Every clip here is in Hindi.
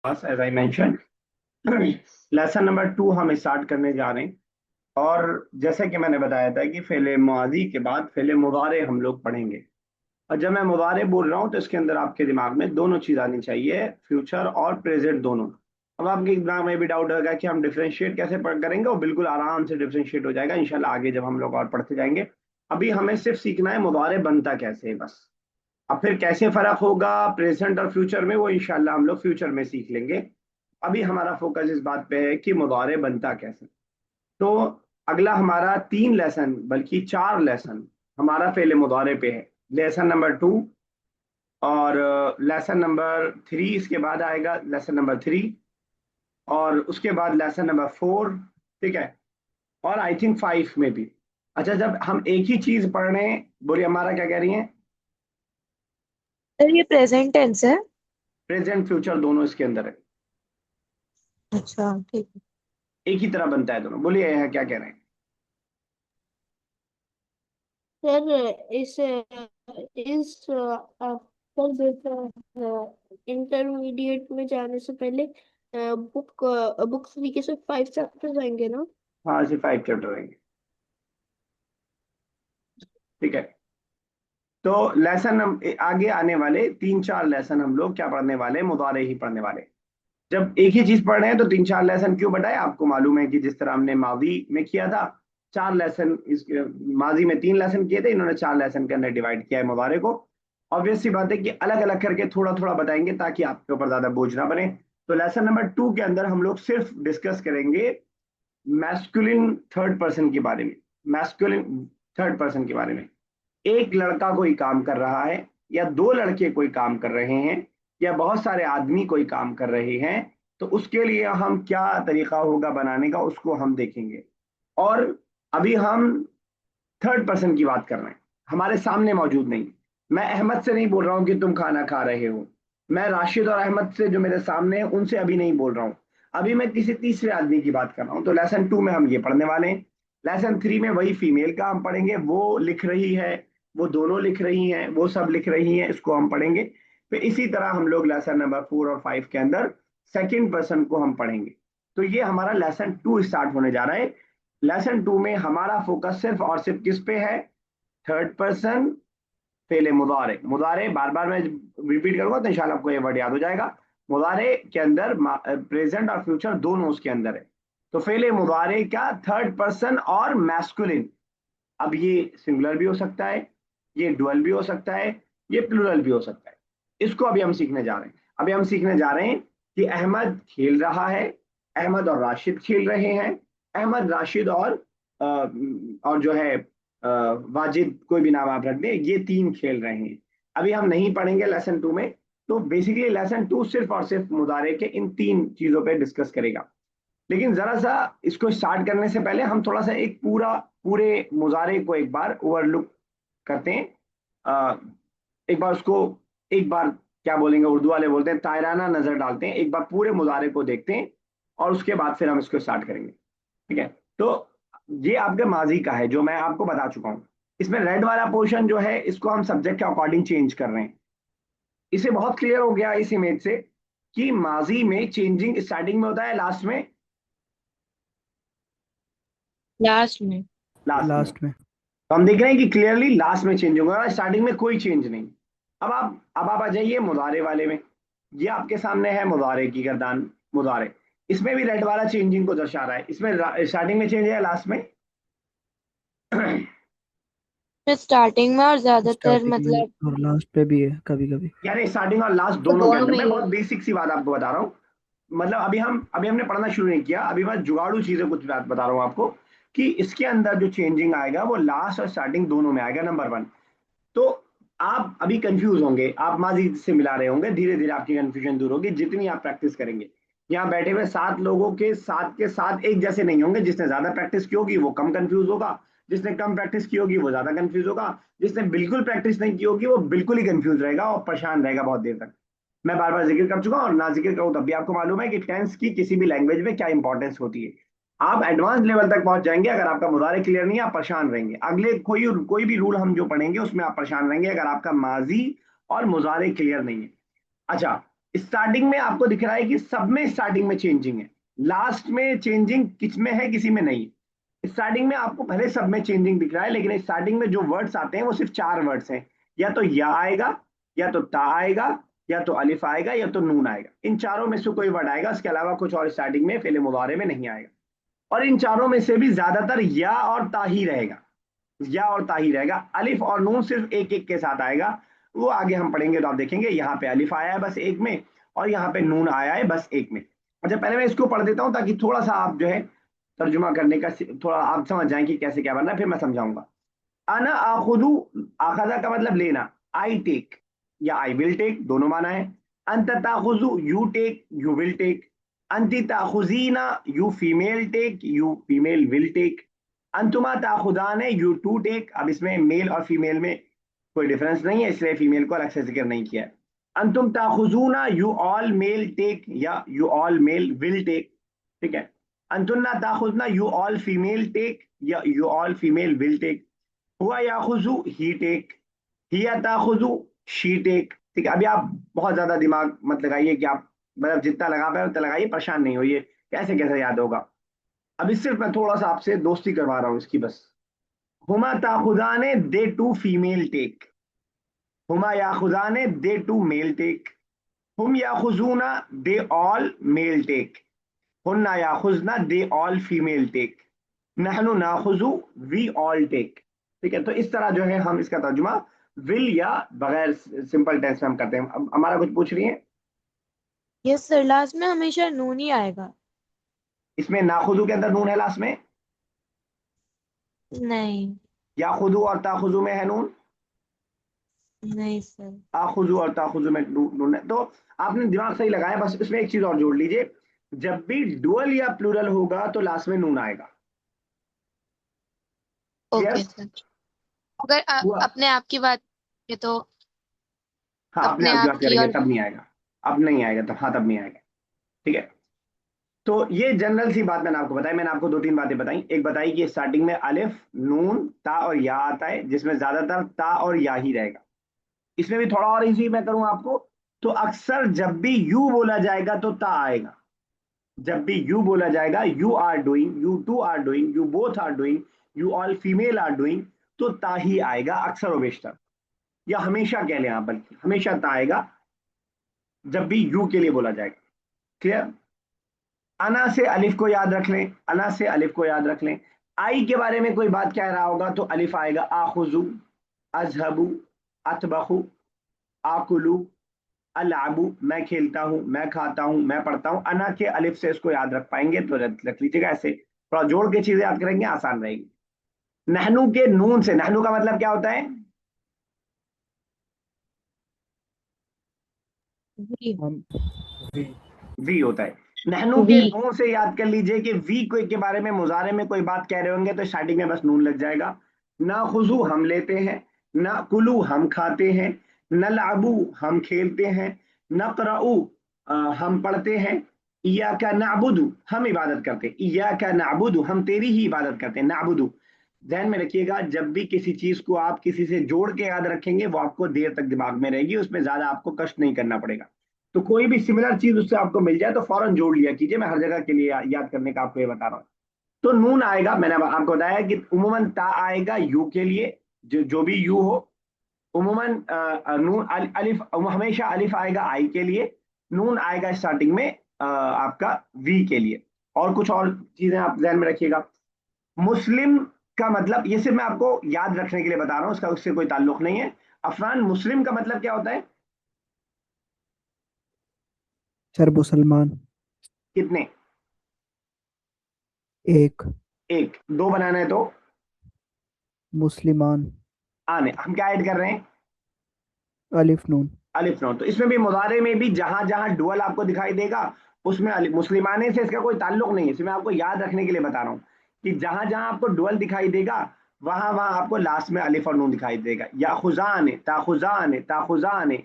As I mention, lesson number 2 हम स्टार्ट करने जा रहे हैं। और जैसे कि मैंने बताया था कि फेले माजी के बाद फेले मुदारे हम लोग पढ़ेंगे। और जब मैं मुदारे बोल रहा हूँ तो इसके अंदर आपके दिमाग में दोनों चीज आनी चाहिए, फ्यूचर और प्रेजेंट दोनों। अब आपके दिमाग में भी डाउट होगा कि हम डिफरेंशिएट कैसे करेंगे, वो बिल्कुल आराम से डिफरेंशिएट हो जाएगा इंशाल्लाह आगे जब हम लोग और पढ़ते जाएंगे। अभी हमें सिर्फ सीखना है मुदारे बनता कैसे है बस। अब फिर कैसे फर्क होगा प्रेजेंट और फ्यूचर में, वो इंशाल्लाह हम लोग फ्यूचर में सीख लेंगे। अभी हमारा फोकस इस बात पे है कि मुदारे बनता कैसे। तो अगला हमारा 3 लेसन बल्कि 4 लेसन हमारा फेले मुदारे पे है। लेसन नंबर 2 और लेसन नंबर 3, इसके बाद आएगा लेसन नंबर 3, और उसके बाद लेसन नंबर 4। ठीक है। और आई थिंक 5 में भी। अच्छा, जब हम एक ही चीज पढ़ रहे हैं, बोलिए हमारा क्या कह रही है? सर ये प्रेजेंट टेंस है। प्रेजेंट फ्यूचर दोनों इसके अंदर है। अच्छा ठीक है। एक ही तरह बनता है दोनों। बोलिए यहाँ क्या कह रहे हैं? सर इस आफ्टर इंटरमीडिएट में जाने से पहले बुक 3 के सिर्फ 5 चैप्टर्स आएंगे ना? हाँ, सिर्फ 5 चैप्टर रहेंगे। ठीक है। तो लेसन हम आगे आने वाले 3-4 लेसन हम लोग क्या पढ़ने वाले हैं? मुदारे ही पढ़ने वाले हैं। जब एक ही चीज पढ़ रहे हैं तो 3-4 लेसन क्यों बढ़ाए? आपको मालूम है कि जिस तरह हमने माजी में किया था 4 लेसन, इस माजी में 3 लेसन किए थे, इन्होंने 4 लेसन के अंदर डिवाइड किया है मुबारे को। ऑब्वियस सी बात है कि अलग अलग करके थोड़ा थोड़ा बताएंगे ताकि आपके ऊपर ज्यादा बोझ ना बने। तो लेसन नंबर 2 के अंदर हम लोग सिर्फ डिस्कस करेंगे मैस्कुलिन थर्ड पर्सन के बारे में। मैस्कुलिन थर्ड पर्सन के बारे में। एक लड़का कोई काम कर रहा है, या 2 लड़के कोई काम कर रहे हैं, या बहुत सारे आदमी कोई काम कर रहे हैं, तो उसके लिए हम क्या तरीका होगा बनाने का उसको हम देखेंगे। और अभी हम थर्ड पर्सन की बात कर रहे हैं, हमारे सामने मौजूद नहीं। मैं अहमद से नहीं बोल रहा हूं कि तुम खाना खा रहे हो। मैं राशिद और अहमद से जो मेरे सामने है उनसे अभी नहीं बोल रहा हूं। अभी मैं किसी तीसरे आदमी की बात कर रहा हूं। तो लेसन 2 में हम ये पढ़ने वाले हैं। लेसन 3 में वही फीमेल का हम पढ़ेंगे, वो लिख रही है, वो दोनों लिख रही हैं, वो सब लिख रही हैं, इसको हम पढ़ेंगे। फिर इसी तरह हम लोग लेसन नंबर 4 और 5 के अंदर सेकेंड पर्सन को हम पढ़ेंगे। तो ये हमारा लेसन 2 स्टार्ट होने जा रहा है। लेसन 2 में हमारा फोकस सिर्फ और सिर्फ किस पे है? थर्ड पर्सन फेले मुदारे। मुदारे बार बार मैं रिपीट करूंगा तो इंशाल्लाह आपको ये वर्ड याद हो जाएगा। मुदारे के अंदर प्रेजेंट और फ्यूचर दोनों उसके अंदर है। तो फेले मुदारे का थर्ड पर्सन और मैस्कुलिन। अब ये सिंगुलर भी हो सकता है, ये डुअल भी हो सकता है, ये प्लूरल भी हो सकता है। इसको अभी हम सीखने जा रहे हैं। अभी हम सीखने जा रहे हैं कि अहमद खेल रहा है, अहमद और राशिद खेल रहे हैं, अहमद राशिद और जो है वाजिद, कोई भी नाम आप रख दें, ये 3 खेल रहे हैं। अभी हम नहीं पढ़ेंगे लेसन 2 में। तो बेसिकली लेसन 2 सिर्फ और सिर्फ मुदारे के इन 3 चीजों पे डिस्कस करेगा। लेकिन जरा सा इसको स्टार्ट करने से पहले हम थोड़ा सा एक पूरे मुजारे को एक बार ओवरलुक करते हैं। अ, एक बार उसको, एक बार क्या बोलेंगे, उर्दू वाले बोलते हैं तायराना नजर डालते हैं, एक बार पूरे मुजारे को देखते हैं और उसके बाद फिर हम इसको स्टार्ट करेंगे। ठीक है। तो ये आपके माजी का है जो मैं आपको बता चुका हूँ। इसमें रेड वाला पोर्शन जो है इसको हम सब्जेक्ट के अकॉर्डिंग चेंज कर रहे हैं। इसे बहुत क्लियर हो गया इस इमेज से कि माजी में चेंजिंग स्टार्टिंग में होता है, लास्ट में? लास्ट में। लास्ट में। लास्ट में। तो हम देख रहे हैं कि क्लियरली लास्ट में चेंज होगा, स्टार्टिंग में कोई चेंज नहीं। अब आप आ जाइए मुजारे वाले में। ये आपके सामने है मुजारे की गर्दान। मुजारे, इसमें भी रेड वाला चेंजिंग को दर्शा रहा है। इसमें स्टार्टिंग में चेंज है, लास्ट में? फिर स्टार्टिंग में और ज्यादातर स्टार्टिंग में मतलब और लास्ट पे भी है कभी कभी। यानी स्टार्टिंग और लास्ट तो दोनों के दोनों अंदर। में मैं ही बहुत है। बेसिक सी बात आपको बता रहा हूँ। मतलब अभी हमने पढ़ना शुरू नहीं किया, अभी मैं जुगाड़ू चीजें कुछ बात बता रहा हूँ आपको कि इसके अंदर जो चेंजिंग आएगा वो लास्ट और स्टार्टिंग दोनों में आएगा, नंबर 1। तो आप अभी कंफ्यूज होंगे, आप माजी से मिला रहे होंगे, धीरे धीरे आपकी कंफ्यूजन दूर होगी जितनी आप प्रैक्टिस करेंगे। यहाँ बैठे हुए 7 लोगों के साथ एक जैसे नहीं होंगे। जिसने ज्यादा प्रैक्टिस की होगी वो कम कंफ्यूज होगा, जिसने कम प्रैक्टिस की होगी वो ज्यादा कंफ्यूज होगा, जिसने बिल्कुल प्रैक्टिस नहीं की होगी वो बिल्कुल ही कंफ्यूज रहेगा और परेशान रहेगा बहुत देर तक। मैं बार बार जिक्र कर चुका हूँ और ना जिक्र करूँ तब भी आपको मालूम है कि टेंस की किसी भी लैंग्वेज में क्या इंपॉर्टेंस होती है। आप एडवांस लेवल तक पहुंच जाएंगे, अगर आपका मुदारे क्लियर नहीं है आप परेशान रहेंगे। अगले कोई भी रूल हम जो पढ़ेंगे उसमें आप परेशान रहेंगे अगर आपका माजी और मुजारे क्लियर नहीं है। अच्छा, स्टार्टिंग में आपको दिख रहा है कि सब में स्टार्टिंग में चेंजिंग है, लास्ट में चेंजिंग किस में है, किसी में नहीं। स्टार्टिंग में आपको भले सब में चेंजिंग दिख रहा है, लेकिन स्टार्टिंग में जो वर्ड्स आते हैं वो सिर्फ 4 वर्ड्स हैं। या तो या आएगा, या तो ता आएगा, या तो अलिफ आएगा, या तो नून आएगा। इन चारों में से कोई वर्ड आएगा, इसके अलावा कुछ और स्टार्टिंग में फेले मुदारे में नहीं आएगा। और इन चारों में से भी ज्यादातर या और ता ही रहेगा, या और ता ही रहेगा। अलिफ और नून सिर्फ एक एक के साथ आएगा, वो आगे हम पढ़ेंगे तो आप देखेंगे। यहाँ पे अलिफ आया है बस एक में, और यहाँ पे नून आया है बस एक में। अच्छा, पहले मैं इसको पढ़ देता हूँ ताकि थोड़ा सा आप जो है तर्जुमा करने का थोड़ा आप समझ जाएं कि कैसे क्या बनना है, फिर मैं समझाऊंगा। अना आखुदू, आखजा का मतलब लेना, आई टेक या आई विल टेक, दोनों माना है। अंत ताखुजू, you take, you will take. अंति ताखुजीना, you female take, you female will take. अंतुमा ताखुदान है, यू टू टेक। अब इसमें मेल और फीमेल में कोई डिफरेंस नहीं है, इसलिए फीमेल को अलग से जिक्र नहीं किया है। अंतुम ताखुजूना, यू ऑल मेल टेक या you all male will take. ठीक है। अंतुन्ना ताखुजना, यू ऑल फीमेल टेक या you all female will take. हुआ याखुजू, ही टेक। हिया ताखुजू, शी टेक। ठीक है। अभी आप बहुत ज्यादा दिमाग मत लगाइए कि आप मतलब जितना लगा पाए उतना लगाइए, परेशान नहीं होइए कैसे कैसे याद होगा। अभी सिर्फ मैं थोड़ा सा आपसे दोस्ती करवा रहा हूँ इसकी बस। हुमा ताखुदाने, दे टू फीमेल टेक। हुमा याखुदाने, दे टू मेल टेक। हुम याखुजूना, दे ऑल मेल टेक। हुन्ना याखुजना, दे ऑल फीमेल टेक। नहनु नाखुजू, वी ऑल टेक। ठीक है। तो इस तरह जो है हम इसका तर्जुमा विल या बगैर सिंपल टेंस में हम करते हैं। अब हमारा कुछ पूछ रही है? यस सर, लास्ट में हमेशा नून ही आएगा। इसमें नाखुजू के अंदर नून है लास्ट में? नहीं। या खुदू और ताखुजू में है नून? नहीं सर। आखुजू और ताखुजू में नून है। तो आपने दिमाग सही लगाया, बस इसमें एक चीज और जोड़ लीजिए, जब भी डुअल या प्लूरल होगा तो लास्ट में नून आएगा। Okay clear sir. अगर हुआ? अपने आप की बात है तो हाँ, अपने अपने आप की आप बात की करेंगे और तब नहीं आएगा। अब नहीं आएगा तब, हाँ तब नहीं आएगा। ठीक है। तो ये जनरल सी बात मैंने आपको बताई। मैंने आपको 2-3 बातें बताई। एक बताई कि स्टार्टिंग में अलिफ, नून, ता और या आता है, जिसमें ज्यादातर ता और या ही रहेगा। इसमें भी थोड़ा और इजी मैं करूं आपको, तो अक्सर जब भी यू बोला जाएगा तो ता आएगा। जब भी यू बोला जाएगा, you are doing, you two are doing, you both are doing, you all female are doing, तो ता ही आएगा अक्सर और बेशतर। या हमेशा कह लें आप, बल्कि हमेशा ता आएगा जब भी यू के लिए बोला जाएगा। क्लियर? अना से अलिफ को याद रख लें, अना से अलिफ को याद रख लें। आई के बारे में कोई बात कह रहा होगा तो अलिफ आएगा, आखुजू, अजहबू, अतबखू, आकुलू, अलाबू, मैं खेलता हूं, मैं खाता हूं, मैं पढ़ता हूं। अना के अलिफ से इसको याद रख पाएंगे तो रख लीजिएगा। ऐसे थोड़ा जोड़ के चीजें याद करेंगे, आसान रहेगी। नहनू के नून से, नहनू का मतलब क्या होता है? वी। हम वी वी होता है। नहनू के वी। नून से याद कर लीजिए कि वी को के बारे में मुजारे में कोई बात कह रहे होंगे तो स्टार्टिंग में बस नून लग जाएगा। ना खुजू, हम लेते हैं। ना कुलू, हम खाते हैं। न लाबू, हम खेलते हैं। न कराऊ, हम पढ़ते हैं। इया का नाबुदू, हम इबादत करते हैं। इया का नाबुदू, हम तेरी ही इबादत करते हैं। नाबुदू। ध्यान में रखिएगा, जब भी किसी चीज को आप किसी से जोड़ के याद रखेंगे वो आपको देर तक दिमाग में रहेगी, उसमें ज्यादा आपको कष्ट नहीं करना पड़ेगा। तो कोई भी सिमिलर चीज उससे आपको मिल जाए तो फौरन जोड़ लिया कीजिए। मैं हर जगह के लिए याद करने का आपको ये बता रहा हूँ। तो नून आएगा, मैंने आपको बताया कि उमूमन ता आएगा यू के लिए, जो भी यू हो। उमूमन नून अलिफ, हमेशा अलिफ आएगा आई के लिए। नून आएगा स्टार्टिंग में आपका वी के लिए। और कुछ और चीजें आप ध्यान में रखिएगा। मुस्लिम का मतलब, ये सिर्फ मैं आपको याद रखने के लिए बता रहा हूँ, उसका उससे कोई ताल्लुक नहीं है। अफरान, मुस्लिम का मतलब क्या होता है? सर मुसलमान। कितने? एक। एक। दो बनाना है तो मुस्लिमान। आने, हम क्या ऐड कर रहे हैं? अलिफ नून। अलिफ नून। तो इसमें भी मुजारे में भी जहां जहां डुअल आपको दिखाई देगा उसमें अलिफ, मुस्लिमाने से इसका कोई ताल्लुक नहीं है, इसमें आपको याद रखने के लिए बता रहा हूँ कि जहां जहां आपको डुअल दिखाई देगा वहां वहां आपको लास्ट में अलिफ और नून दिखाई देगा। या खुजान, ताखुजान, ताखुजान।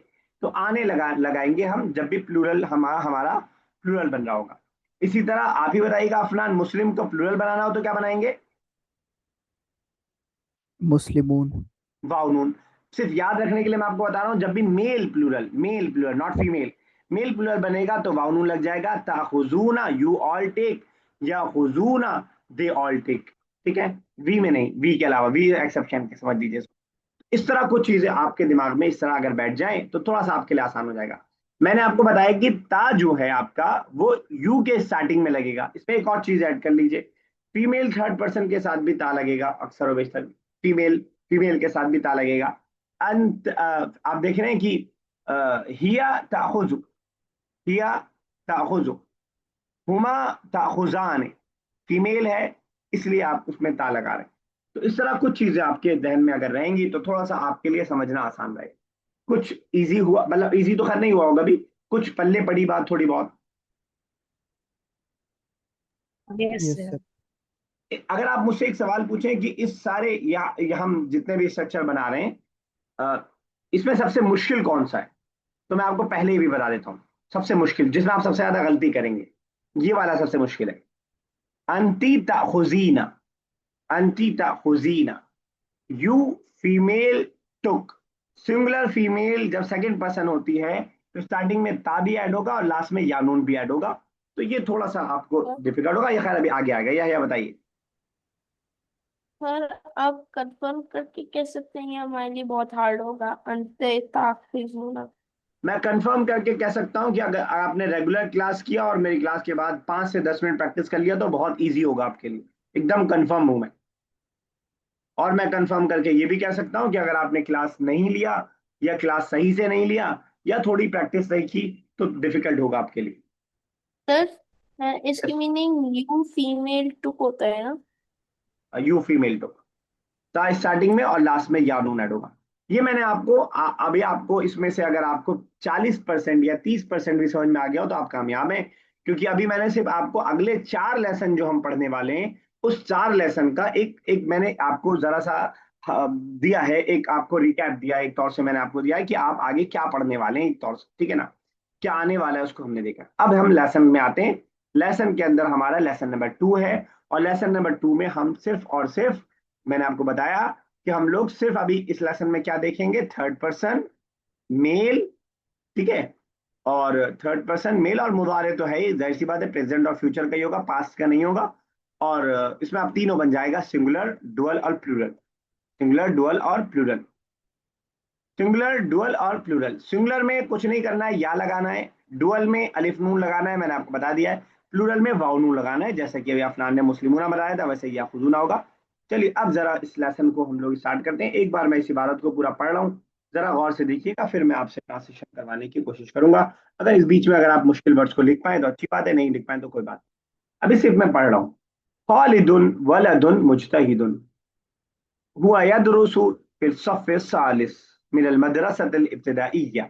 तो आने लगाएंगे हम जब भी प्लूरल हमारा प्लूरल बन रहा होगा। इसी तरह आप ही बताइएगा अफनान, मुस्लिम को प्लूरल बनाना हो तो क्या बनाएंगे? मुस्लिमून। वाव नून। सिर्फ याद रखने के लिए मैं आपको बता रहा हूं, जब भी male plural, male plural not female, male plural बनेगा तो वाव नून लग जाएगा, ताखुजूना यू ऑल टेक, या खुजूना दे ऑल टेक। ठीक है, वी में नहीं, वी के अलावा, वी एक्सेप्शन के, समझ लीजिए। इस तरह कुछ चीजें आपके दिमाग में इस तरह अगर बैठ जाएं तो थोड़ा सा आपके लिए आसान हो जाएगा। मैंने आपको बताया कि ता जो है आपका वो यू के स्टार्टिंग में लगेगा। इसमें एक और चीज ऐड कर लीजिए, फीमेल थर्ड पर्सन के साथ भी ता लगेगा, अक्सर और बेशतर फीमेल फीमेल के साथ भी ता लगेगा। अंत आप देख रहे हैं कि हिया ताखुजु, हिया ताखुजु, हुमा ताखुजान, फीमेल है इसलिए आप उसमें ता लगा रहे हैं। तो इस तरह कुछ चीजें आपके जहन में अगर रहेंगी तो थोड़ा सा आपके लिए समझना आसान रहेगा। कुछ इजी हुआ, मतलब इजी तो खैर नहीं हुआ होगा अभी, कुछ पल्ले पड़ी बात थोड़ी बहुत। Yes yes sir. सर। अगर आप मुझसे एक सवाल पूछें कि इस सारे या हम जितने भी स्ट्रक्चर बना रहे हैं इसमें सबसे मुश्किल कौन सा है, तो मैं आपको पहले ही भी बता देता हूँ। सबसे मुश्किल जिसमें आप सबसे ज्यादा गलती करेंगे, ये वाला सबसे मुश्किल है। अंती ताखुजीना, अंती ताखुजीना, you female took. Singular female जब सेकंड पर्सन होती है तो स्टार्टिंग में ता भी ऐड होगा और लास्ट में यानून भी ऐड होगा। तो ये थोड़ा सा आपको डिफिकल्ट होगा, ये खैर अभी आगे आ गया, या बताइए। सर आप कंफर्म करके कह सकते हैं, ये हमारे लिए बहुत हार्ड होगा, अंत ताखिर होना। मैं कंफर्म करके कह सकता हूं कि अगर आपने रेगुलर क्लास किया और मेरी क्लास के बाद 5 से 10 मिनट प्रैक्टिस कर लिया तो बहुत इजी होगा आपके लिए, एकदम कंफर्म हूं मैं। और मैं कंफर्म करके ये भी कह सकता हूं कि अगर आपने क्लास नहीं लिया या क्लास सही से नहीं लिया या थोड़ी प्रैक्टिस नहीं की तो डिफिकल्ट होगा आपके लिए। सर इसकी मीनिंग यू फीमेल टुक होता है ना? यू फीमेल टू, ता स्टार्टिंग में और लास्ट में या नून ऐड होगा। ये मैंने आपको अभी आपको इसमें से अगर आपको 40% या 30% भी समझ में आ गया हो तो आप कामयाब हैं, क्योंकि अभी मैंने सिर्फ आपको अगले 4 लेसन जो हम पढ़ने वाले हैं उस 4 लेसन का एक एक मैंने आपको जरा सा दिया है, एक आपको रिकैप दिया है, एक तौर से मैंने आपको दिया है कि आप आगे क्या पढ़ने वाले हैं एक तौर से, ठीक है ना, क्या आने वाला है उसको हमने देखा। अब हम लेसन में आते हैं। लेसन के अंदर हमारा लेसन नंबर 2 है, और लेसन नंबर 2 में हम सिर्फ और सिर्फ, मैंने आपको बताया कि हम लोग सिर्फ अभी इस लेसन में क्या देखेंगे, थर्ड पर्सन मेल, ठीक है। और थर्ड पर्सन मेल और मुजारे तो है ही, जाहिर सी बात है, प्रेजेंट और फ्यूचर का ही होगा, पास्ट का नहीं होगा। और इसमें आप तीनों बन जाएगा, सिंगुलर डुअल और प्लूरल, सिंगुलर डुअल और प्लूरल, सिंगुलर डुअल और प्लूरल। सिंगुलर में कुछ नहीं करना है, या लगाना है, डुअल में अलिफ नून लगाना है, मैंने आपको बता दिया है, प्लूरल में वाव नून लगाना है, जैसा कि अभी अफनान ने मुस्लिमूना बताया था वैसे ही याखुजूना होगा। चलिए अब जरा इस लेसन को हम लोग स्टार्ट करते हैं। एक बार मैं इस इबारत को पूरा पढ़ रहा हूँ, जरा गौर से देखिएगा, फिर मैं आपसे ट्रांसलेशन करवाने की कोशिश करूंगा। अगर इस बीच में अगर आप मुश्किल वर्ड्स को लिख पाए तो अच्छी बात है, नहीं लिख पाए तो कोई बात नहीं। अभी सिर्फ मैं पढ़ रहा हूँ। खालिदुन वलदुन मुज्तहिदुन हुआ यदरुसु फिल सफ़ सालिस मिन अल मदरसतिल इब्तिदाइय्या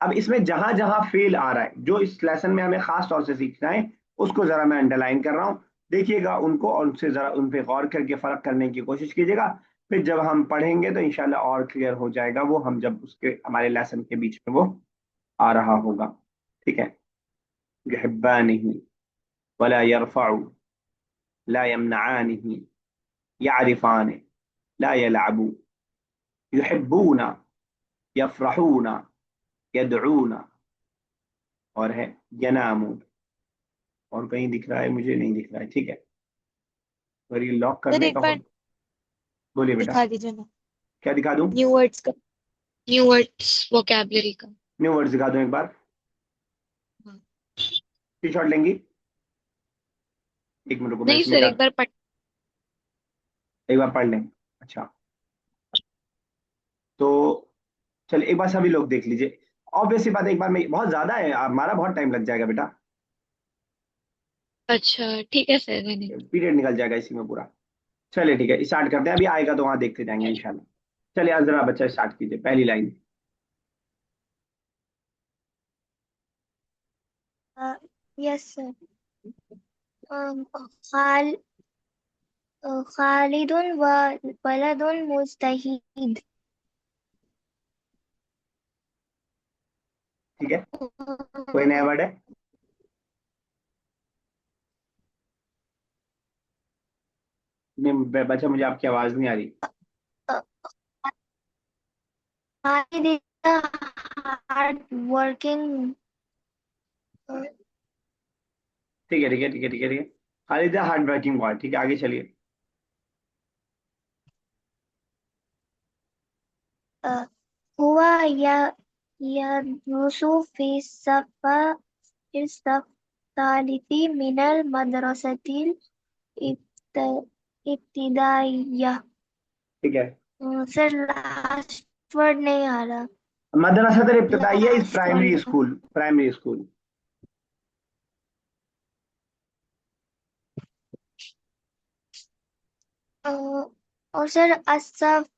अब इसमें जहां जहां फेल आ रहा है, जो इस लेसन में हमें खास तौर से सीखना है, उसको जरा मैं अंडरलाइन कर रहा हूं, देखिएगा उनको और उनसे जरा उन पे गौर करके फर्क करने की कोशिश कीजिएगा। फिर जब हम पढ़ेंगे तो इंशाल्लाह और क्लियर हो जाएगा वो, हम जब उसके हमारे लेसन के बीच में वो आ रहा होगा। ठीक है, युहिब्बानिही वला यरफउ, ला यमनआनिही, यारिफान, ला यलअबू, युहिब्बूना, यफरहूना, यदऊना, और है यनामू। और कहीं दिख रहा है, मुझे नहीं दिख रहा है, ठीक है। और ये लॉक सर करने एक का हो, बार बोलिए बेटा। दिखा दीजिए ना, क्या दिखा दूं? न्यू वर्ड्स का, न्यू वर्ड्स वोकैबुलरी का। न्यू वर्ड्स दिखा दूं एक बार? हाँ। टी शॉट लेंगी? 1 मिनट को मैं नहीं इसमें सर, क्या, एक बार पढ़। एक बार पढ़ लें। अच्छा, तो चलिए एक बार सभी लोग देख लीजिए। ऑब्वियसली बात है, एक बार में बहुत ज्यादा है, हमारा बहुत टाइम लग जाएगा बेटा। अच्छा ठीक है सर, मैंने। पीरियड निकल जाएगा इसी में पूरा। चलिए ठीक है, स्टार्ट करते हैं, अभी आएगा तो वहां देखते जाएंगे इंशाल्लाह। चलिए अजरा बच्चा स्टार्ट कीजिए पहली लाइन। Yes sir. खाल खालिदुन व वलदुन मुजतहिद। ठीक है, कोई नया वर्ड है? नहीं बच्चा, मुझे आपकी आवाज नहीं आ रही। Khalid is hard working. ठीक है ठीक है ठीक है ठीक है ठीक है। खालिद हार्ड वर्किंग बॉय, ठीक है आगे चलिए। हुआ या यदरुसु फिस सफ़ालिती मिनल मदरसतिल इब्त- इब्तिदाइया। ठीक है, सर लास्ट वर्ड नहीं आ रहा। मदरसा इब्तदाइया is last primary word. School, primary school. और सर अस्सफ़ालिका।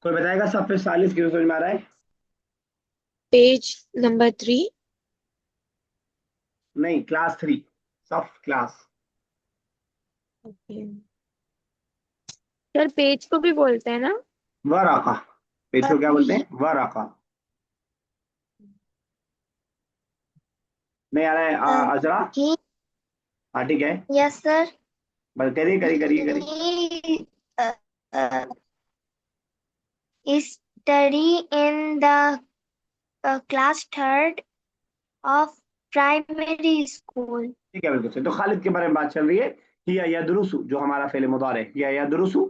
कोई बताएगा सफ़े सालिस क्यों समझ में आ रहा है? Page number 3। नहीं, क्लास 3, सफ क्लास। ओके सर, पेज को भी बोलते हैं ना? वराका, पेज को क्या बोलते हैं? वराका। नहीं आ रहा है अजरा? ही। हाँ ठीक है, यस सर। बस करिए करिए करिए करिए। He study in the class third of primary school. ठीक है बिल्कुल सही। तो खालिद के बारे में बात चल रही है। हिया यदरुसु जो हमारा फेले मुदारे है, हिया यदरुसु।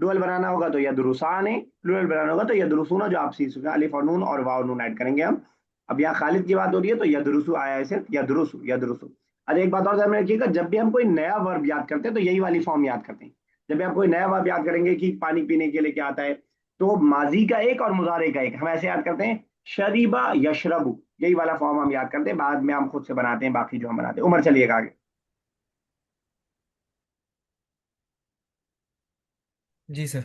डुअल बनाना होगा तो यदरुसाने, प्लूरल बनाना होगा तो यदरुसूना, जो आप सीख चुके हैं, अलिफ और नून और वाव नून ऐड करेंगे हम। अब यहाँ खालिद की बात हो रही है तो यदरुसु आया है, सिर्फ यदरुसु यदरुसु। अरे एक बात और ध्यान में रखिएगा, जब भी हम कोई नया वर्ब याद करते हैं तो यही वाली फॉर्म याद करते हैं। जब भी आप कोई नया वर्ब याद करेंगे कि पानी पीने के लिए क्या आता है, तो माजी का एक और मुजारे का एक हम ऐसे याद करते हैं, शरीबा यशरबु, यही वाला फॉर्म हम याद करते हैं, बाद में हम खुद से बनाते हैं बाकी जो हम बनाते हैं। उमर चलिएगा आगे। जी सर।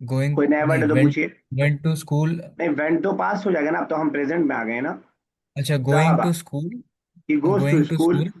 going कोई नया वर्ड नहीं है तो went पूछिए। went to school. नहीं, वेंट तो पास हो जाएगा ना, अब तो हम प्रेजेंट में आ गए ना। अच्छा going जहाबा, to school. He goes to Going to school. school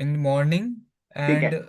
in the morning ठीक है, and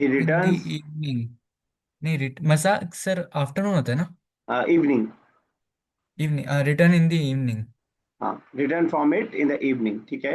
he in the returns evening. नहीं मसा सर आफ्टरनून होता है ना? Evening. Evening, return in the evening. हाँ, return from it in the evening, ठीक है।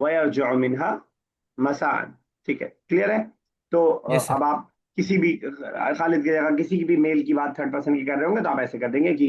वयरजिउ मिनहा मसाअन। ठीक है, क्लियर है। तो यस सर. अब आप किसी भी खालिद की जगह किसी की भी मेल की बात थर्ड पर्सन की कर रहे होंगे तो आप ऐसे कर देंगे कि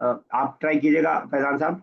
आप ट्राई कीजिएगा फैजान साहब,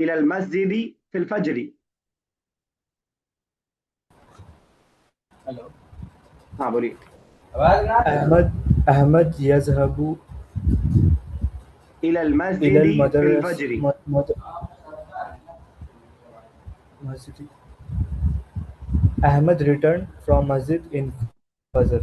इलल मस्जिदी फिल फजरी। हेलो। हाँ बोलिए। अहमद अहमद यज़हबु इलल इलल मस्जिदी फिल मदरस फजरी। मस्जिद। Ahmed returned from Masjid in Fajr.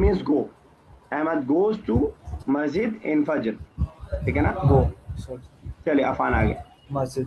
Means go, Ahmed goes to masjid in फजर, ठीक है ना। Go. Sorry. चलिए अफान आ गया। Masjid.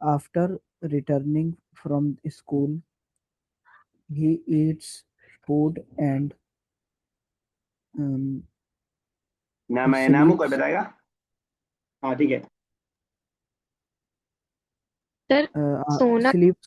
After returning from school, he eats food and um, नाम है, नामू कोई sleeps बताएगा? हाँ ठीक है। सर सोना। sleeps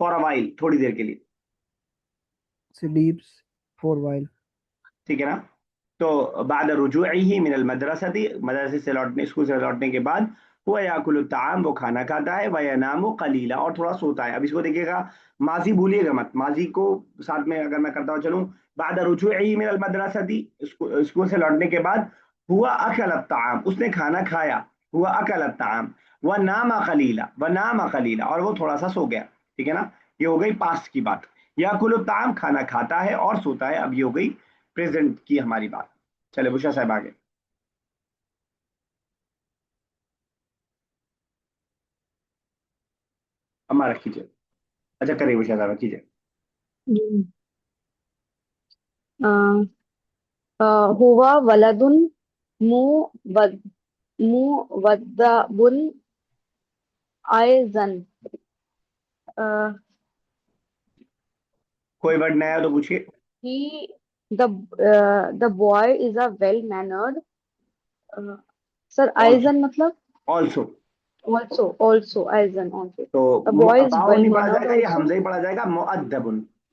फॉर अ वाइल, थोड़ी देर के लिए, sleeps for while. ठीक है ना। तो बाद रुजूई मिनल मदरसती, मदरसे से लौटने, स्कूल से लौटने के बाद, हुआ याकुलु ताम, वो खाना खाता है, व यनामु कलीला, और थोड़ा सोता है। अब इसको देखिएगा, माजी भूलिएगा मत, माजी को साथ में अगर मैं करता हूँ चलूँ, बाद रुजूई मिनल मदरसती, स्कूल से लौटने के बाद, हुआ अकल ताम, उसने खाना खाया, हुआ अकल ताम। वह नामा कलीला, वह नामा कलीला, और वो थोड़ा सा सो गया। ठीक है ना, ये हो गई पास्ट की बात। याकुलु ताम, खाना खाता है और सोता है, अब ये हो गई प्रेजेंट की हमारी बात। चले बुशा साहब आगे। हमारा कीजिए। अच्छा करिए बुशा साहब कीजिए। हम्म, अ, अ, हुवा वलदुन मु वद मु वद्दबुन आयजन। कोई वर्ड नया हो तो पूछिए। he the boy is a well mannered, sir, also, आयजन मतलब ऑल्सो, also आयजन also, तो the boy is वाव well नहीं पढ़ा mannered जाएगा, ये also, हमजा ही पढ़ा जाएगा। मुअद्दबुन,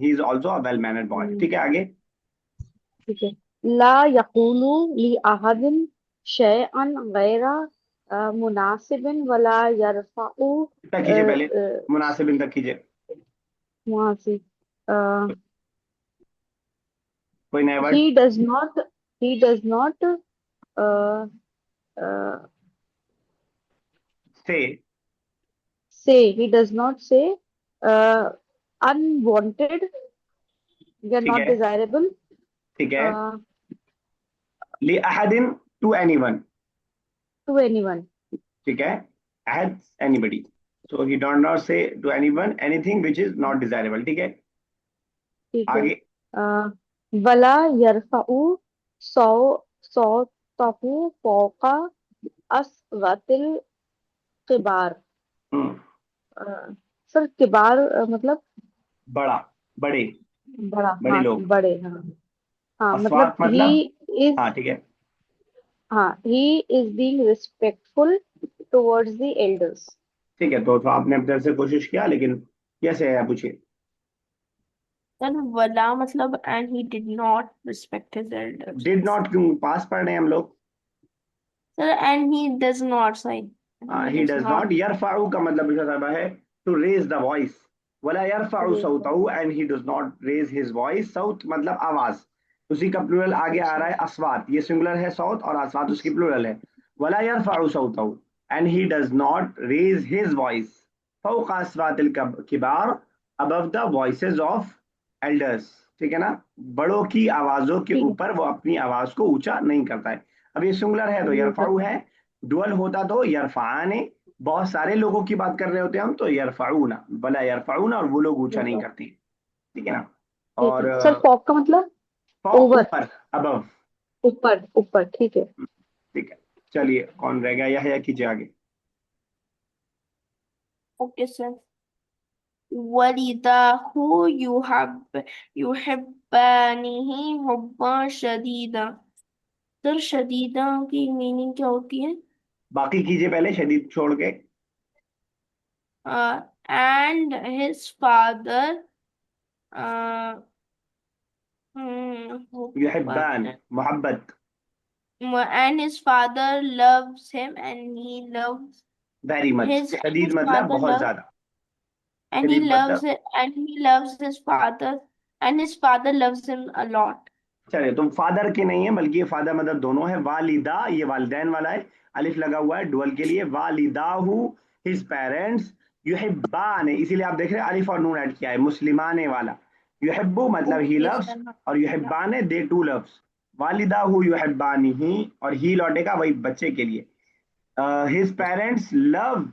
he is also a well mannered boy. ठीक है आगे। ठीक है। ला यकूलु ली अहदिन शैअन गैरा मुनासिबिन वला यरफउ तक कीजिए पहले, मुनासिबिन तक कीजिए। वहां से कोई नया word. he does not uh, uh, से, he does not say uh, unwanted, they are ठीक not है, desirable, ठीक है। uh, li ahadin, to anyone, to anyone। ठीक है। ahad, anybody, so he don't not say to anyone anything which is not desirable। ठीक है ठीक है। आगे। uh, वला यरफउ सौ सौतहु फौका अस्वातिल किबार। हम्म, सर किबार मतलब बड़ा, बड़े, बड़ा, बड़े हाँ लोग। बड़े, हाँ हाँ मतलब अस्वात मतलब, इज हाँ ठीक है। हाँ he is being respectful towards the elders. ठीक है, तो आपने अपने तरफ से कोशिश किया, लेकिन कैसे है पूछिए। Then wala matlab and he did not respect his elders. Did not क्यों, पास पढ़ रहे हैं हम लोग। Sir, and he does not say. And he he does does not not, यरफाउ का मतलब बुशा साहब है टू रेज द वॉइस, वला यरफाउ raise the सौतहु, and he does not raise his voice. सौत मतलब आवाज, उसी का प्लूरल आगे आ रहा है अस्वात, ये सिंगुलर है सौत, और अस्वात उसकी प्लूरल है। वला यरफाउ सौतहु, and he does not raise his voice फौक अस्वातिल किबार, above the voices of elders. ठीक है ना, बड़ों की आवाजों के ठीक ऊपर वो अपनी आवाज को ऊंचा नहीं करता है। अब ये सिंगुलर है तो है। यरफाउ है, डुअल होता तो यरफाने, बहुत सारे लोगों की बात कर रहे होते हैं हम, तो यरफाऊना, भला यरफाऊना, और वो लोग ऊंचा नहीं करते। ठीक है ना। ठीक और है सर, फॉक का मतलब फौक ओवर, ऊपर, अबव। ऊपर ऊपर, ठीक है। ठीक है, चलिए कौन रह गया, यह कीजिए आगे। Okay, sir. walidahu yuhibbanihi hubban shadida। Sir शदीदा की मीनिंग क्या होती है? बाकी कीजिए पहले शदीद छोड़ के। And his father युहिब्बान, मोहब्बत, and his father loves him and he loves very much. शदीद his मतलब father बहुत loves ज्यादा। and he शदीद loves मतलब, it and he loves his father and his father loves him a lot। चलिए तुम फादर के नहीं है, बल्कि ये फादर मदर दोनों है। वालिदा ये वालिदैन वाला है, अलिफ लगा हुआ है डुअल के लिए। वालिदाहु, हिज पेरेंट्स, युहिब्बान है, इसीलिए आप देख रहे हैं अलिफ और नून ऐड किया है, मुस्लिमाने वाला। युहिब्बु मतलब ही ओके लव्स, सर। और युहिब्बान है दे टू लव्स। वालिदाहु युहिब्बानी ही, और ही लौटेगा वही बच्चे के लिए। हिज पेरेंट्स लव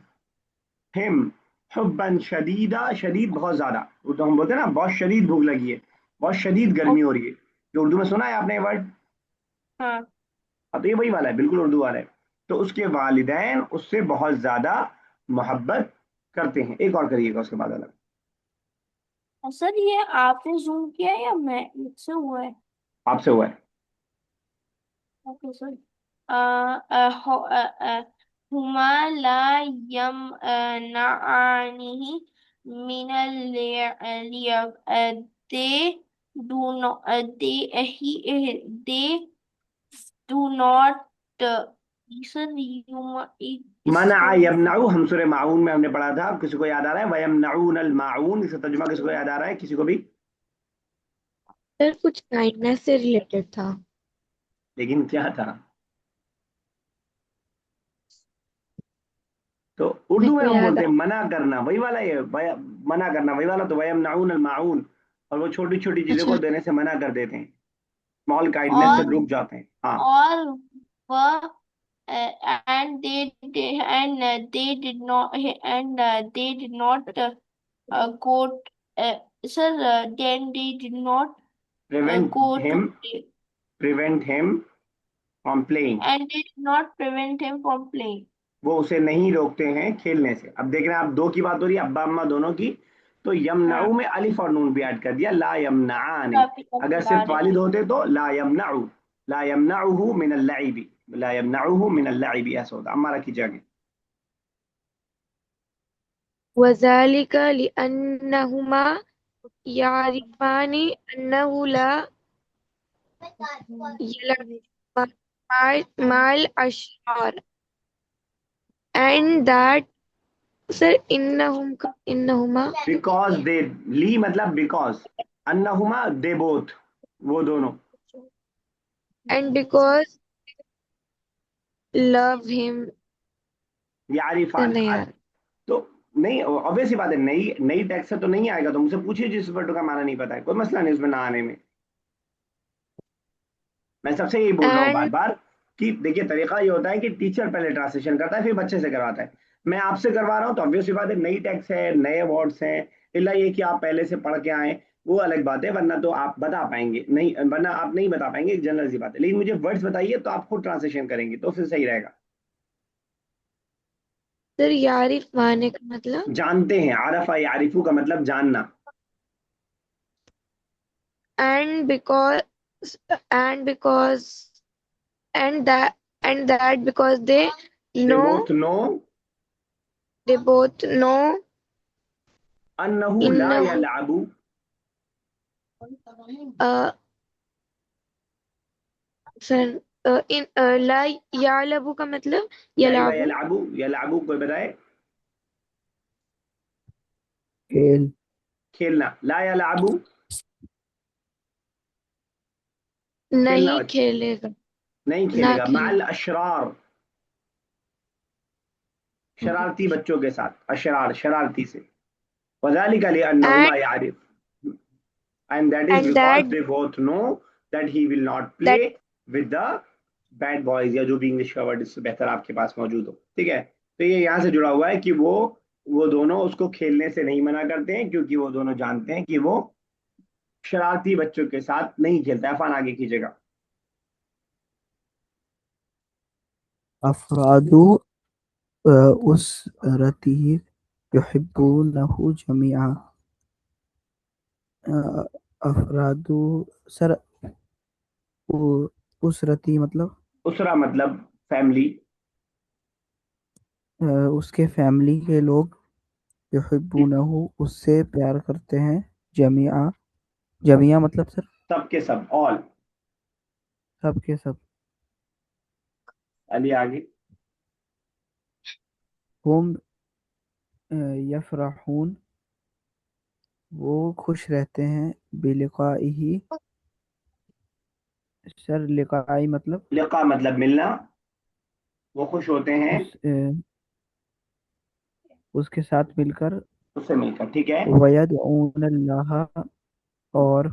हिम हुब्बन शदीदा, शदीद बहुत ज्यादा, वो तो हम बोलते हैं ना बहुत शदीद भूख लगी है, बहुत शदीद गर्मी हो रही है, जो उर्दू में सुना है आपने वर्ड। हाँ। हाँ तो ये वही वाला है, बिल्कुल उर्दू वाला है। तो उसके वालिदैन उससे बहुत ज्यादा मोहब्बत करते हैं। एक और करिएगा उसके बाद अलग। सर ये आपने जूम किया है या मैं मुझसे हुआ है? आपसे हुआ है। Okay sir. हुमा ला यम नानिही मिनल they do not they do not sir मना इसका यमनाऊ, हम सूरह माऊन में हमने पढ़ा था, किसी को याद आ रहा है? वयमनाऊन अल माऊन, इसका तर्जुमा किसी को याद आ रहा है, किसी को भी? सर कुछ काइंडनेस से रिलेटेड था। लेकिन क्या था? तो उर्दू मेरे में को हम याद बोलते आ हैं मना करना, वही वाला ये मना करना वही वाला, तो वयमनऊन माउन, और वो छोटी छोटी चीजों अच्छा को देने से मना कर देते हैं, स्मॉल काइंडनेस से और रुक जाते हैं। हाँ, और वह and they did not go sir then they did not prevent go to him play prevent him from playing, and they did not prevent him from playing वो उसे नहीं रोकते हैं खेलने से। अब देख रहे हैं आप, दो की बात हो रही है, अब्बा अम्मा दोनों की, तो हाँ यमनाऊ में अलिफ और नून भी ऐड कर दिया, ला यमनाआनी। काफी काफी अगर सिर्फ डायरेक्ट वालिद होते तो ला यमनाऊ, ला यमनाउहु मिन अल-लइबी, ला यमनाउहु मिन अल-लइबी, ऐसा होता। अम्मा रखी जगह। वज़ालिक लिअन्नहुमा यारिफानी अन्नहु ला यलअब माल अशरार एंड दैट सर इन्नहुमा बिकॉज दे, ली मतलब बिकॉज, अन्नहुमा दे बोथ, वो दोनों। एंड बिकॉज लव हिम यारिफान, नहीं यार तो नहीं, ऑब्वियस सी बात है, नई नई टेक्स्ट से तो नहीं आएगा, तो मुझसे पूछिए जिस वर्ड का माना नहीं पता है, कोई मसला नहीं उसमें ना आने में। मैं सबसे यही बोल रहा हूँ बार एंड बार कि देखिए, तरीका ये होता है कि टीचर पहले ट्रांसलेशन करता है, फिर बच्चे से करवाता है। मैं आपसे करवा रहा हूँ तो ऑब्वियस सी बात है, नई टेक्स्ट है, नए वर्ड्स हैं, इला ये कि आप पहले से पढ़ के आए, वो अलग बात है, वरना तो आप बता पाएंगे नहीं, वरना आप नहीं बता पाएंगे, जनरल सी बात है। लेकिन मुझे वर्ड्स बताइए तो आप खुद ट्रांसलेशन करेंगे तो फिर सही रहेगा। सर यारिफ माने का मतलब जानते हैं, आरफा यारिफू का मतलब जानना। And because and because and that because they know both know they both know अन्नहु ला इन्नहु यलअबु, सर इन ला यालबु का मतलब लाइबा यलाबु यलअबु, यलअबु कोई बताए? खेल। खेलना, ला यलअबु, खेलना नहीं बच्चा खेलेगा नहीं ना खेलेगा, खेले माल अशरार, शरारती बच्चों के साथ, अशरार शरारती से। वज़ालिका एंड लिअन्नहुमा यारिफ, and that is and because that they both know that he will not play that with the bad boys, या जो भी इंग्लिश का वर्ड इससे बेहतर आपके पास मौजूद हो, ठीक है। तो ये यहाँ से जुड़ा हुआ है कि वो दोनों उसको खेलने से नहीं मना करते हैं, क्योंकि वो दोनों जानते हैं कि वो शरारती बच्चों के साथ नहीं खेलता है। फन आगे कीजिएगा। अफरादु उसरती युहिब्बूनहु जमीआ। अ, अफरादु सर उसरती मतलब उसरा मतलब फैमिली, उसके फैमिली के लोग युहिब्बूनहु उससे प्यार करते हैं। जमीआ जमीआ मतलब सर सब के सब, ऑल। सब के सब। अली आगे। हुम यफरहून वो खुश रहते हैं। बिलिकाइही सर लिकाई मतलब लिका मतलब मिलना, वो खुश होते हैं उसके साथ मिलकर। उससे मिलकर, ठीक है। वयदऊन अल्लाह और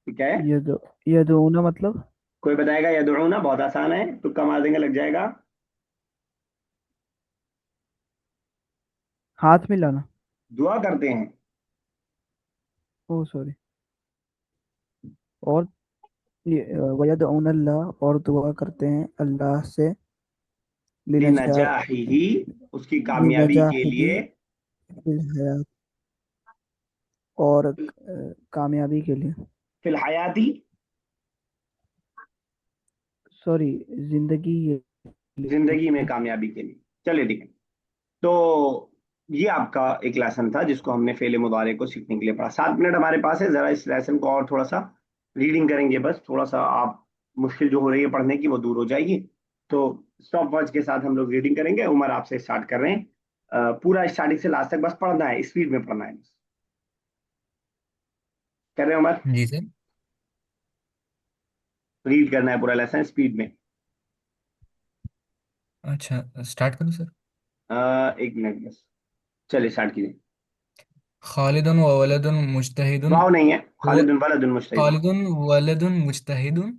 ठीक है, यद यदऊन मतलब कोई बताएगा? यदउना बहुत आसान है, तुक्का मार देंगे लग जाएगा। हाथ मिलाना। दुआ करते हैं, ओ सॉरी। और वयदऊन अल्लाह और दुआ करते हैं अल्लाह से। लिनजा लिनजाहिही, उसकी कामयाबी के लिनजाहिही लिए, फिल हयात और कामयाबी के लिए। फिल हयाती, सॉरी जिंदगी के जिंदगी में लिए। कामयाबी के लिए। चलिए ठीक है। तो ये आपका एक लेसन था जिसको हमने फेले मुदारे को सीखने के लिए पढ़ा। 7 मिनट हमारे पास है, जरा इस लेसन को और थोड़ा सा रीडिंग करेंगे, बस थोड़ा सा आप मुश्किल जो हो रही है पढ़ने की वो दूर हो जाएगी। तो स्टॉप वॉच के साथ हम लोग रीडिंग करेंगे। उमर आपसे स्टार्ट कर रहे हैं। पूरा स्टार्टिंग से लास्ट तक बस पढ़ना है, स्पीड में पढ़ना है बस। कर रहे हैं उमर? जी सर। रीड करना है पूरा लेसन स्पीड में। अच्छा, स्टार्ट करूँ सर? एक मिनट बस, चलिए स्टार्ट कीजिए। खालिदुन व वलदुन मुज्तहिदुन वाव नहीं है, हुव खालिदुन वलदुन मुजतहिदुन। खालिदुन वलदुन मुज्तहिदुन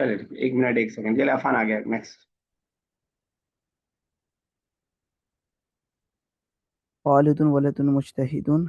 चलिए ठीक है, एक मिनट एक सेकंड, चलिए अफान आ गया, नेक्स्ट। खालिद वलद मुज्तहिद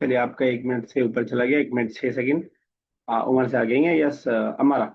चलिए आपका 1 मिनट से ऊपर चला गया, 1 मिनट 6 सेकंड। उमर से आ गई हैं, यस अमारा।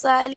सालिसी।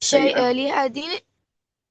सही है।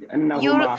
अन्नहुमा।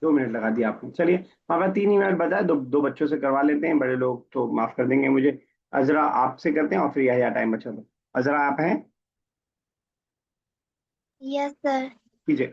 2 मिनट लगा दिया आपने, चलिए। मगर 3 ही मिनट बचा है, दो दो बच्चों से करवा लेते हैं, बड़े लोग तो माफ कर देंगे मुझे। अजरा आपसे करते हैं और फिर यह टाइम बचा तो। अजरा आप हैं? Yes, sir. कीजिए।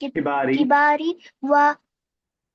किबारी।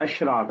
अशरार।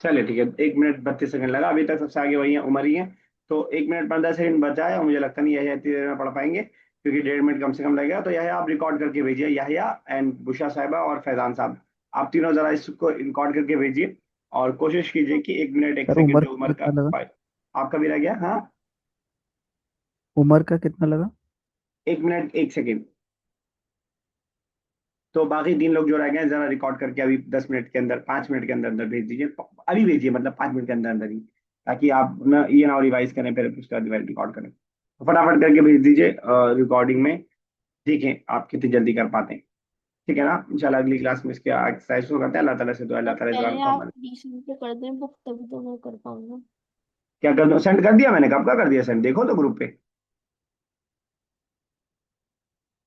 चलिए ठीक है, 1 मिनट 32 सेकंड लगा, अभी तक सबसे आगे वही है, उमर ही है। तो 1 मिनट 15 सेकंड बचा है और मुझे लगता नहीं यह इतनी देर में पढ़ पाएंगे, क्योंकि 1.5 मिनट कम से कम लगेगा। तो यह आप रिकॉर्ड करके भेजिए, यहया एंड बुशा साहिबा और फैजान साहब, आप तीनों जरा इसको रिकॉर्ड करके भेजिए और कोशिश कीजिए कि 1 मिनट 1 सर सेकंड उमर जो का उमर का कितना लगा? आपका भी रह गया। हाँ, उमर का कितना लगा? 1 मिनट 1 सेकंड। तो बाकी 3 लोग जो रह गए हैं जरा रिकॉर्ड करके अभी 10 मिनट के अंदर, 5 मिनट के अंदर अंदर भेज दीजिए, अभी भेजिए, मतलब 5 मिनट के अंदर अंदर ही, ताकि आप ना ये ना रिवाइज करें फिर उसके बाद रिकॉर्ड करें। तो फटाफट करके भेज दीजिए रिकॉर्डिंग में, देखें आप कितनी जल्दी कर पाते हैं। ठीक है ना, इंशाल्लाह अगली क्लास में इसके एक्सरसाइज को करते हैं। अल्लाह ताला से दुआ, अल्लाह अब ताला इस बार पहले को आप हमारे ट्यूशन पे कर दें बुक, तभी तो मैं कर पाऊंगा। क्या कर दो, सेंड कर दिया मैंने, कब का कर दिया सेंड, देखो तो ग्रुप पे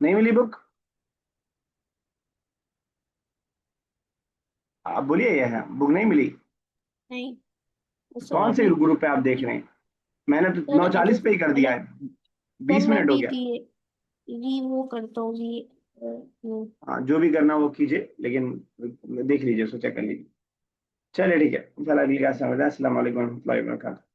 नहीं मिली बुक, आप बोलिए यह है बुक नहीं मिली। नहीं, तो सर कौन से अभी ग्रुप पे आप देख अभी रहे हैं? मैंने तो सर 9:40 पे ही कर दिया मतलब है, सर 20 मिनट हो मैं गया। री वो करता हूँ हाँ, जो भी करना वो कीजिए, लेकिन देख लीजिए, उसको चेक कर लीजिए। चलिए ठीक है, इंशाल्लाह अगली क्लास में मिलते हैं। अस्सलाम वालेकुम warahmatullahi wabarakatuh।